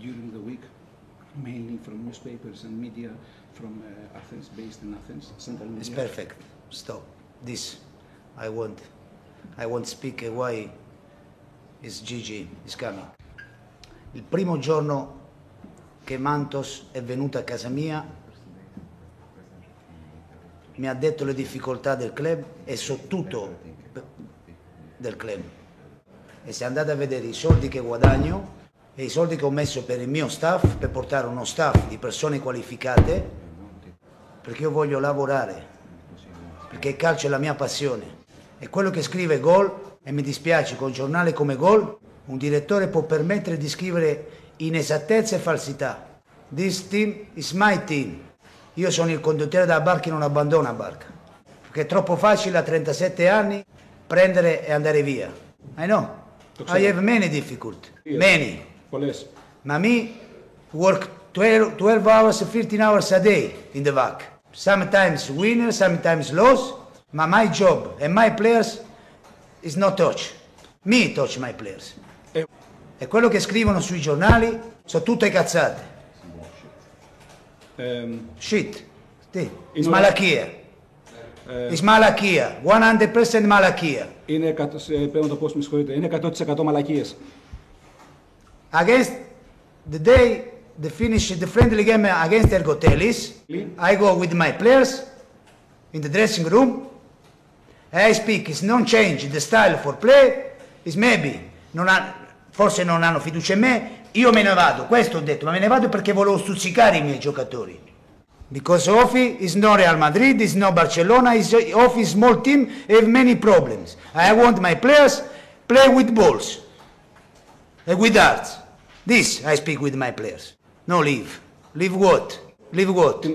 during the week, mainly from newspapers and media from Athens, based in Athens, Central Media. It's perfect. Stop. This. I won't speak why is Gigi is coming. Il primo giorno che Mantos è venuto a casa mia mi ha detto le difficoltà del club e so tutto del club. E se andate a vedere i soldi che guadagno e i soldi che ho messo per il mio staff, per portare uno staff di persone qualificate, perché io voglio lavorare, perché il calcio è la mia passione. E quello che scrive Gol, e mi dispiace, con un giornale come Gol, un direttore può permettere di scrivere inesattezze e falsità. This team is my team. Io sono il condottiere della barca e non abbandono la barca. Perché è troppo facile a 37 anni prendere e andare via. I know. I have many difficulties. Many. Ma me work 12 hours, 15 hours a day in the back. Sometimes winner, sometimes loss. Ma my job and my players is not touch. Me touch my players. E quello che scrivono sui giornali sono tutte cazzate. Shit. It's malachia. It's malachia. 100% malachia. Είναι, πρέπει να το πω, με συγχωρείτε, είναι 100% μαλακίες. Against the day they finish the friendly game against Ergotelis, I go with my players in the dressing room. I speak, it's non change the style for play, is maybe, forse non hanno fiducia in me, io me ne vado, questo ho detto, ma me ne vado perché volevo stuzzicare i miei giocatori. Because Ofi is no Real Madrid, is no Barcelona, Ofi is small team, have many problems. I want my players play with balls, with darts. This I speak with my players. No leave. Leave what? Leave what?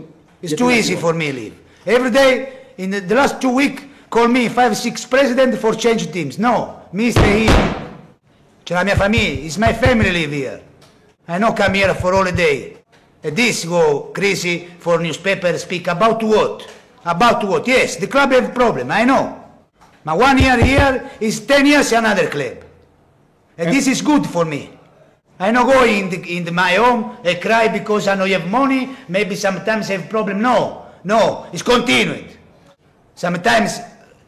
It's too easy for me leave. Every day, in the last 2 weeks, call me 5-6 president for change teams. No, me stay here. C'è la mia famiglia, it's my family live here. I not come here for all day. And this go crazy for newspaper speak about what? About what? Yes, the club have problem, I know. But 1 year here is 10 years another club. And this is good for me. I not go in my home and cry because I don't have money, maybe sometimes I have problem. No, it's continued. Sometimes,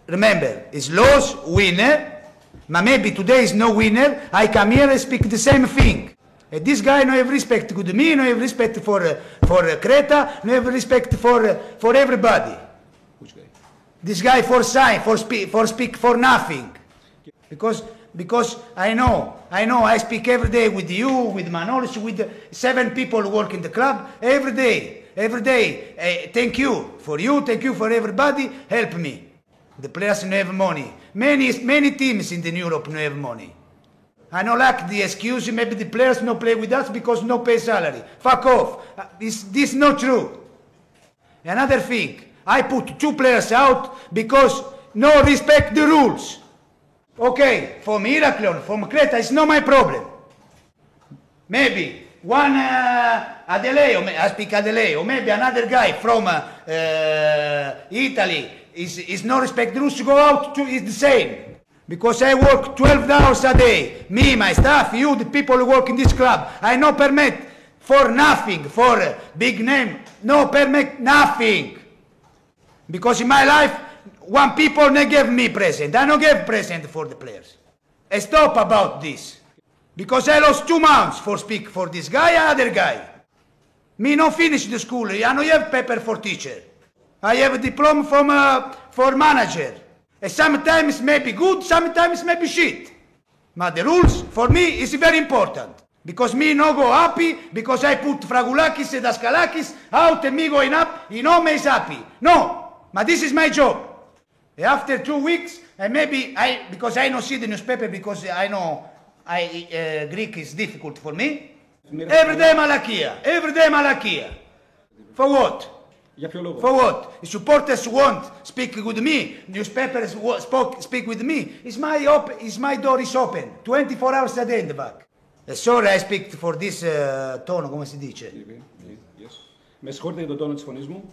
remember, it's loss, winner, but maybe today is no winner, I come here and speak the same thing. And this guy no have respect to me, no have respect for Creta, no have respect for everybody. Which guy? This guy for sign, for speak for nothing. Because I know, I speak every day with you, with Manolis, with 7 people who work in the club, every day. Thank you for everybody, help me. The players don't have money. Many teams in Europe don't have money. I don't like the excuse, maybe the players don't play with us because no pay salary. Fuck off. This is not true. Another thing, I put 2 players out because no respect the rules. Okay, from Heraklion, from Creta, it's not my problem. Maybe one Adeleo, I speak Adeleo, maybe another guy from Italy is no respect the rules to go out, is the same. Because I work 12 hours a day. Me, my staff, you, the people who work in this club. I no permit for nothing, for a big name. No permit nothing. Because in my life, 1 people they give me present. I don't give present for the players. I stop about this. Because I lost 2 months for speak for this guy and other guy. Me no finish the school. I don't have paper for teacher. I have a diploma for manager. And sometimes maybe good, sometimes maybe shit. But the rules for me is very important. Because me no go happy, because I put Fragulakis and Daskalakis out and me going up, he no is happy. No, but this is my job. After 2 weeks, and maybe because I don't see the newspaper, because I know Greek is difficult for me. Every day Malakia. For what? For what? The supporters won't speak with me. Newspapers speak with me. My door is open. 24 hours a day in the back. Sorry, I speak for this tone, come si dice. Yes. Με συγχωρείτε για τον τόνο της φωνής μου.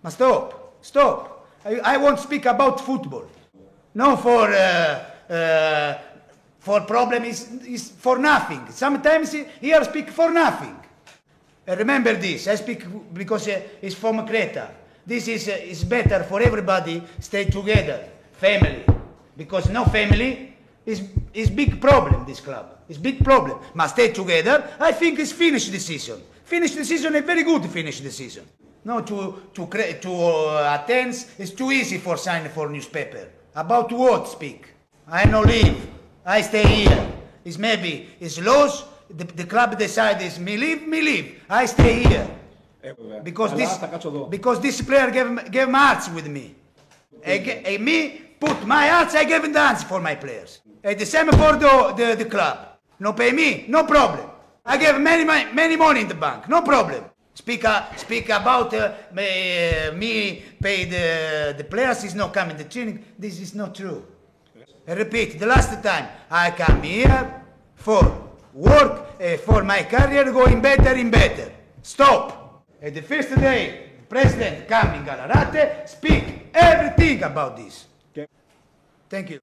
Ma stop. I won't speak about football. No for For problem is for nothing. Sometimes here speak for nothing. Remember this. I speak because it's from Creta. This is better for everybody. Stay together, family. Because no family is big problem. This club is big problem. Must stay together. I think it's finished the season. Finish the season. A very good finish the season. No, to Athens it's too easy for sign for newspaper. About what speak? I no leave. I stay here. It's maybe it's loss. The club decides me leave. I stay here. Because this player gave my hearts with me. And me put my hearts. I gave dance for my players. And the same for the club. No pay me, no problem. I gave many money in the bank, no problem. Speak about me pay the players is not coming to training. This is not true. I repeat, the last time I come here for work, for my career going better and better. Stop. And the first day, President coming Galarate speak everything about this. Okay. Thank you.